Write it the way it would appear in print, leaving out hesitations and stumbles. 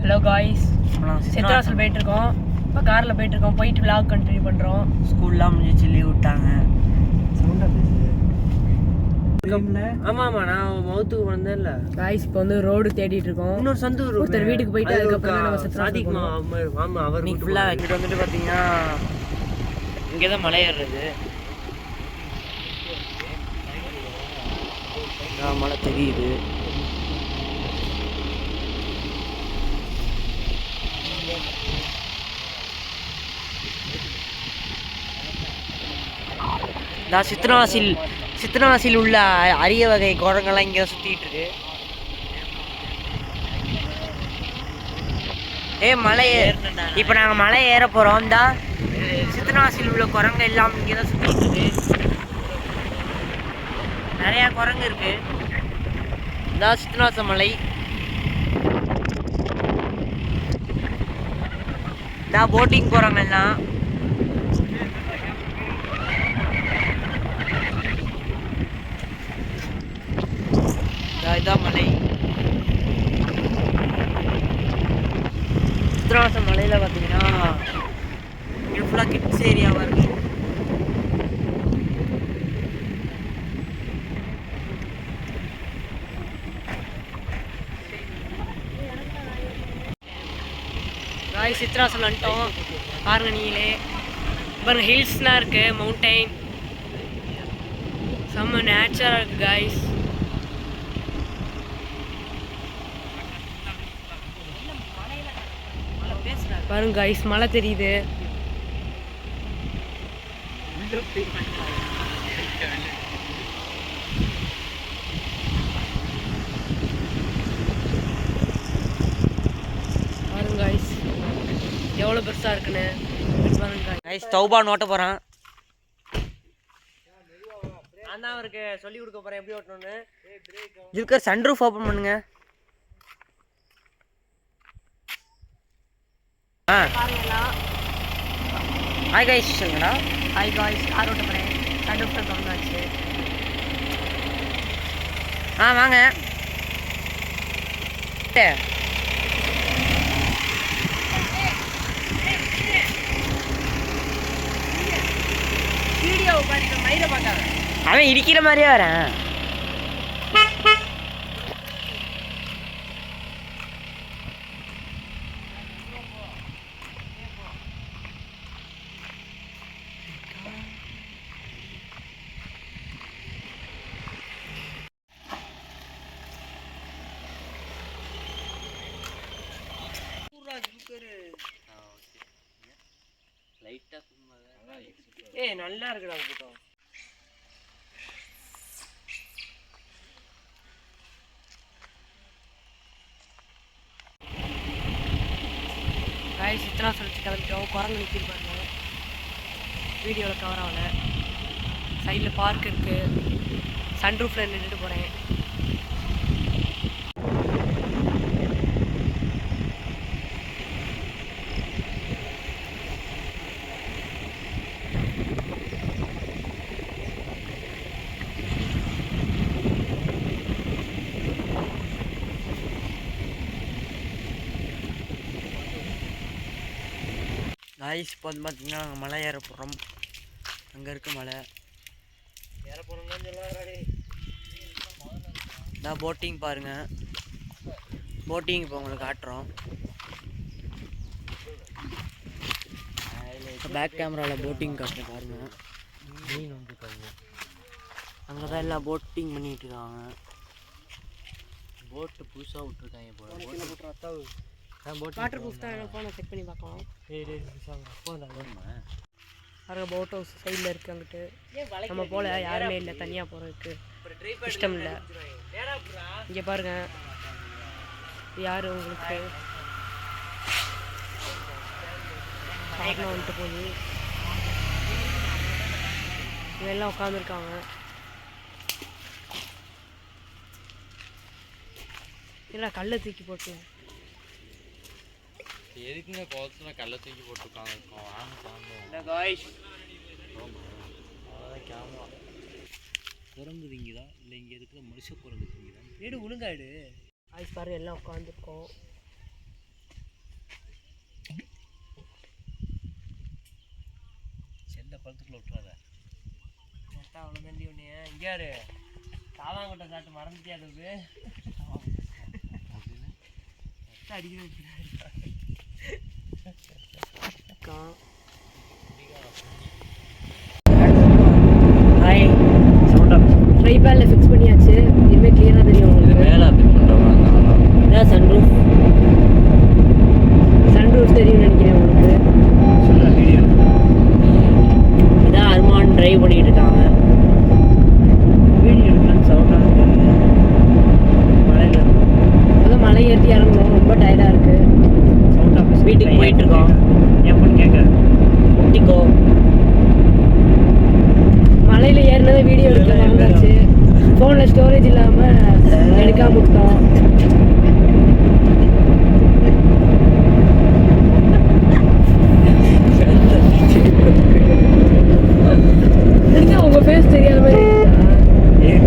Hello guys, சித்ராசல் போயிட்டுருக்கோம். இப்போ காரில் போயிட்டுருக்கோம். போயிட்டு விளாக் கண்டினியூ பண்ணுறோம். ஸ்கூல்லாம் முடிஞ்சு லீவ் விட்டாங்க. ஆமாம் நான் மவுத்துக்கு வந்தேன் இல்லை காய்ஸ். இப்போ வந்து ரோடு தேடிட்டு இருக்கோம். இன்னொரு சந்து ஒருத்தர் வீட்டுக்கு போயிட்டு அதுக்கப்புறம் நம்ம சித்ராசல் ஆமாம் அவர் இன்னைக்கு ஃபுல்லாக இங்கிட்டு வந்துட்டு பார்த்தீங்கன்னா இங்கே தான் மலை ஏறுறது. மழை தெரியுது. நான் சித்தனவாசியில் உள்ள அரிய வகை குரங்கெல்லாம் இங்கே சுற்றிட்டு இருக்கு. மலை இப்போ நாங்கள் மலை ஏற போகிறோம். இந்த சித்தனவாசியில் உள்ள குரங்கு எல்லாம் இங்கே தான் சுற்றிட்டு இருக்கு. நிறையா குரங்கு இருக்கு. இந்த சித்தனவாச மலை. இந்த போட்டிங் போகிறாங்க எல்லாம். இதான் மலை. சித்ராசம் மலையில் பார்த்தீங்கன்னா இங்கே ஃபுல்லாக கிட்ஸ் ஏரியாவாக இருக்கு. சித்ராசல் வந்துட்டோம். பாருங்க நீங்களே, பாருங்க ஹில்ஸ்லாம் இருக்கு, மவுண்டைன் செம்ம நேச்சராக இருக்கு காய்ஸ். பாருங்க காய்ஸ், மழை தெரியுது. பாருங்க காய்ஸ் எவ்வளோ பெருசாக இருக்குன்னு. பாருங்க காய்ஸ், தௌபா ஓட்ட போகிறான். நான் தான் அவருக்கு சொல்லி கொடுக்க போகிறேன் எப்படி ஓட்டணும்னு. இதுக்கு சன்ரூஃப் ஓப்பன் பண்ணுங்க. ஹாய் காய்ஸ் சொல்லுங்கண்ணா. ஹாய் காய்ஸ், கார் ஓட்ட போகிறேன். சன்ரூஃப் திறந்தாச்சு. வாங்க. அவன் இடிக்கிற மாதிரியே வரேன். நல்லா இருக்குடா கூட்டம். காய்ஸ், சித்ராசல் வச்சு கிளம்பிட்டோம். குரங்கு நிற்கிருப்பாங்க, வீடியோவில் கவர் ஆகலை. சைடில் பார்க் இருக்குது. சன்ரூஃபில் நின்றுட்டு போகிறேன். காய்ஸ், இப்போ வந்து பார்த்தீங்கன்னா நாங்கள் மலை ஏற போகிறோம். அங்கே இருக்க மலை ஏற போகிறோம்னு சொல்லுவாங்க. இதான் போட்டிங் பாருங்கள். போட்டிங் இப்போ உங்களுக்கு காட்டுறோம். பேக் கேமராவில் போட்டிங் காட்டுறேன் பாருங்கள். அங்கே தான் எல்லாம் போட்டிங் பண்ணிகிட்டு இருக்காங்க. போட்டு புதுசாக விட்டுருக்காங்க போல. வாட்டர் ப்ரூஃப் தான் எனக்கு போன செக் பண்ணி பார்க்கலாம். பாருங்க, போட் ஹவுஸ் சைடில் இருக்குது. அங்கிட்டு நம்ம போல யாருமே இல்லை, தனியாக போகிறதுக்கு இஷ்டம் இல்லை. இங்கே பாருங்க, யார் உங்களுக்கு காரணம் வந்துட்டு போய் இவெல்லாம் உட்காந்துருக்காங்க. இல்லை, கல்லை தூக்கி போட்டு எதுக்குங்க கோலத்தில் கல்லை தூக்கி போட்டுருக்காங்க. கேமரா குரங்கு திங்குதா இல்லை இங்கே இருக்கிற மனுஷ குரங்கு திங்குதா? வீடு ஒழுங்காயிடு. ஐஸ் பாரு, எல்லாம் உட்காந்துருக்கோம். இந்த குளத்துக்குள்ள விட்டுறாத கரெக்டாக அவ்வளோ தண்டி ஒன்று இங்கே யாரு காவாங்கொட்டை சாட்டு மறந்துட்டியா அதுக்கு அடிக்கிறது ஹாய் சவுண்ட் ஆஃப் ட்ரைபேடில் ஃபிக்ஸ் பண்ணியாச்சு. இனிமேல் கிளியராக தெரியும் இது உங்களுக்கு. மேலே ஃபிட் பண்ணுறவங்க இதான் சன்ரூஃப். சன்ரூஃப் தெரியும்னு நினைக்கிறேன் உங்களுக்கு. வீடியோ இதான் அருமான் டிரைவ் பண்ணிட்டு இருக்காங்க. வீடியோ எடுக்கலான்னு சவுண்டாக மழையில் அதான் மலை ஏற்றி இறங்கணும். ரொம்ப டயர்டாக இருக்குது. சவுண்ட் ஆஃப் வீட்டுக்கு போயிட்டு இருக்கோம். என் ஃபோன் கேட்க ஒட்டிக்கோ. மலையில் ஏறினதை வீடியோ எடுக்க மறந்தாச்சு. ஃபோனில் ஸ்டோரேஜ் இல்லாமல் எடுக்காம விட்டோம்.